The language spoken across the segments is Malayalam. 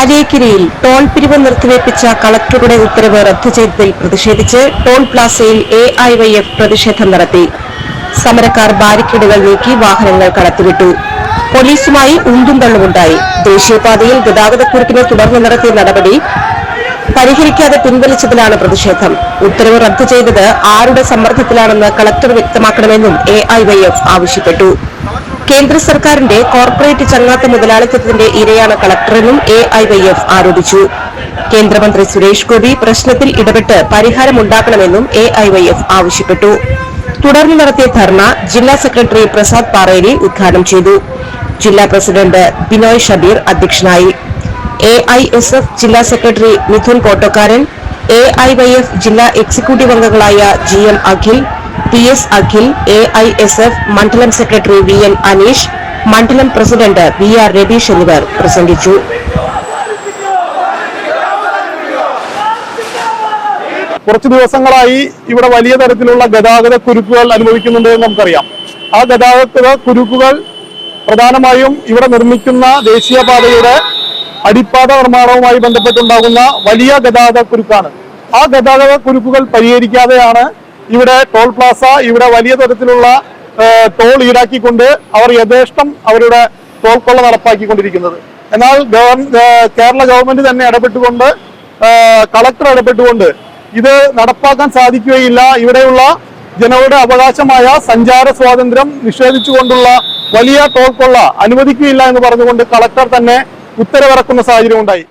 പാലിയേക്കരയിൽ ടോൾ പിരിവ് നിർത്തിവെപ്പിച്ച കളക്ടറുടെ ഉത്തരവ് റദ്ദു ചെയ്തതിൽ പ്രതിഷേധിച്ച് ടോൾ പ്ലാസയിൽ AIYF പ്രതിഷേധം നടത്തി. സമരക്കാർ ബാരിക്കേഡുകൾ നീക്കി വാഹനങ്ങൾ കടത്തിവിട്ടു. പോലീസുമായി ഉന്തും തള്ളുമുണ്ടായി. ദേശീയപാതയിൽ ഗതാഗതക്കുരുക്കിനെ തുടർന്ന് നടത്തിയ നടപടി പരിഹരിക്കാതെ പിൻവലിച്ചതിലാണ് പ്രതിഷേധം. ഉത്തരവ് റദ്ദു ചെയ്തത് ആരുടെ സമ്മർദ്ദത്തിലാണെന്ന് കളക്ടർ വ്യക്തമാക്കണമെന്നും AIYF ആവശ്യപ്പെട്ടു. കേന്ദ്ര സർക്കാരിന്റെ കോർപ്പറേറ്റ് ചങ്ങാത്ത മുതലാളിത്തത്തിന്റെ ഇരയാണ് കളക്ടറെന്നും AIYF ആരോപിച്ചു. കേന്ദ്രമന്ത്രി സുരേഷ് ഗോപി പ്രശ്നത്തിൽ ഇടപെട്ട് പരിഹാരമുണ്ടാക്കണമെന്നും AIYF ആവശ്യപ്പെട്ടു. തുടർന്ന് നടത്തിയ ധർണ ജില്ലാ സെക്രട്ടറി പ്രസാദ് പാറേരി ഉദ്ഘാടനം ചെയ്തു. ജില്ലാ പ്രസിഡന്റ് ബിനോയ് ഷബീർ അധ്യക്ഷനായി. AISF ജില്ലാ സെക്രട്ടറി മിഥുൻ കോട്ടക്കാരൻ, AIYF ജില്ലാ എക്സിക്യൂട്ടീവ് അംഗങ്ങളായ GM Akhil, PS Akhil, AISF മണ്ഡലം സെക്രട്ടറി VN അനീഷ്, മണ്ഡലം പ്രസിഡന്റ് VR രതീഷ് എന്നിവർ പ്രസംഗിച്ചു. കുറച്ചു ദിവസങ്ങളായി ഇവിടെ വലിയ തരത്തിലുള്ള ഗതാഗത കുരുക്കുകൾ അനുഭവിക്കുന്നുണ്ട് എന്ന് നമുക്കറിയാം. ആ ഗതാഗത കുരുക്കുകൾ പ്രധാനമായും ഇവിടെ നിർമ്മിക്കുന്ന ദേശീയപാതയുടെ അടിപ്പാത നിർമ്മാണവുമായി ബന്ധപ്പെട്ടുണ്ടാകുന്ന വലിയ ഗതാഗത കുരുക്കാണ്. ആ ഗതാഗത കുരുക്കുകൾ പരിഹരിക്കാതെയാണ് ഇവിടെ ടോൾ പ്ലാസ ഇവിടെ വലിയ തരത്തിലുള്ള ടോൾ ഈടാക്കിക്കൊണ്ട് അവർ യഥേഷ്ടം അവരുടെ ടോൾ കൊള്ള നടപ്പാക്കിക്കൊണ്ടിരിക്കുന്നത്. എന്നാൽ കേരള ഗവൺമെന്റ് തന്നെ ഇടപെട്ടുകൊണ്ട് കളക്ടർ ഇടപെട്ടുകൊണ്ട് ഇത് നടപ്പാക്കാൻ സാധിക്കുകയില്ല, ഇവിടെയുള്ള ജനങ്ങളുടെ അവകാശമായ സഞ്ചാര സ്വാതന്ത്ര്യം നിഷേധിച്ചുകൊണ്ടുള്ള വലിയ ടോൾ കൊള്ള അനുവദിക്കുകയില്ല എന്ന് പറഞ്ഞുകൊണ്ട് കളക്ടർ തന്നെ ഉത്തരവിറക്കുന്ന സാഹചര്യം ഉണ്ടായി.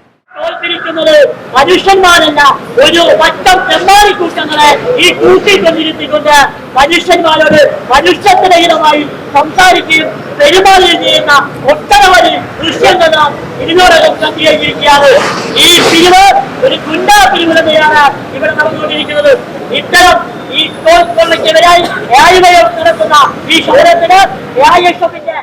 മനുഷ്യന്മാരല്ല, ഒരു വട്ടം ചെമ്മാരിക്കൂട്ടങ്ങളെ ഈ കൂട്ടിക്കൊണ്ടിരുത്തിക്കൊണ്ട് മനുഷ്യന്മാരോട് മനുഷ്യത്തിനഹിതമായി സംസാരിക്കുകയും പെരുമാറുകയും ചെയ്യുന്ന ഒട്ടനവധി ദൃശ്യങ്ങൾ നാം ഇതിനോടകം കണ്ടുകഴിഞ്ഞിരിക്കുകയാണ്. ഈ പിരിവ് ഒരു ഗുണ്ടാ പിരിവ് തന്നെയാണ് ഇവിടെ നടന്നുകൊണ്ടിരിക്കുന്നത്. ഇത്തരം ഈ ടോൾ കൊള്ളയ്ക്കെതിരായി AIYF നടത്തുന്ന ഈ സമരത്തിന് AISFന്റെ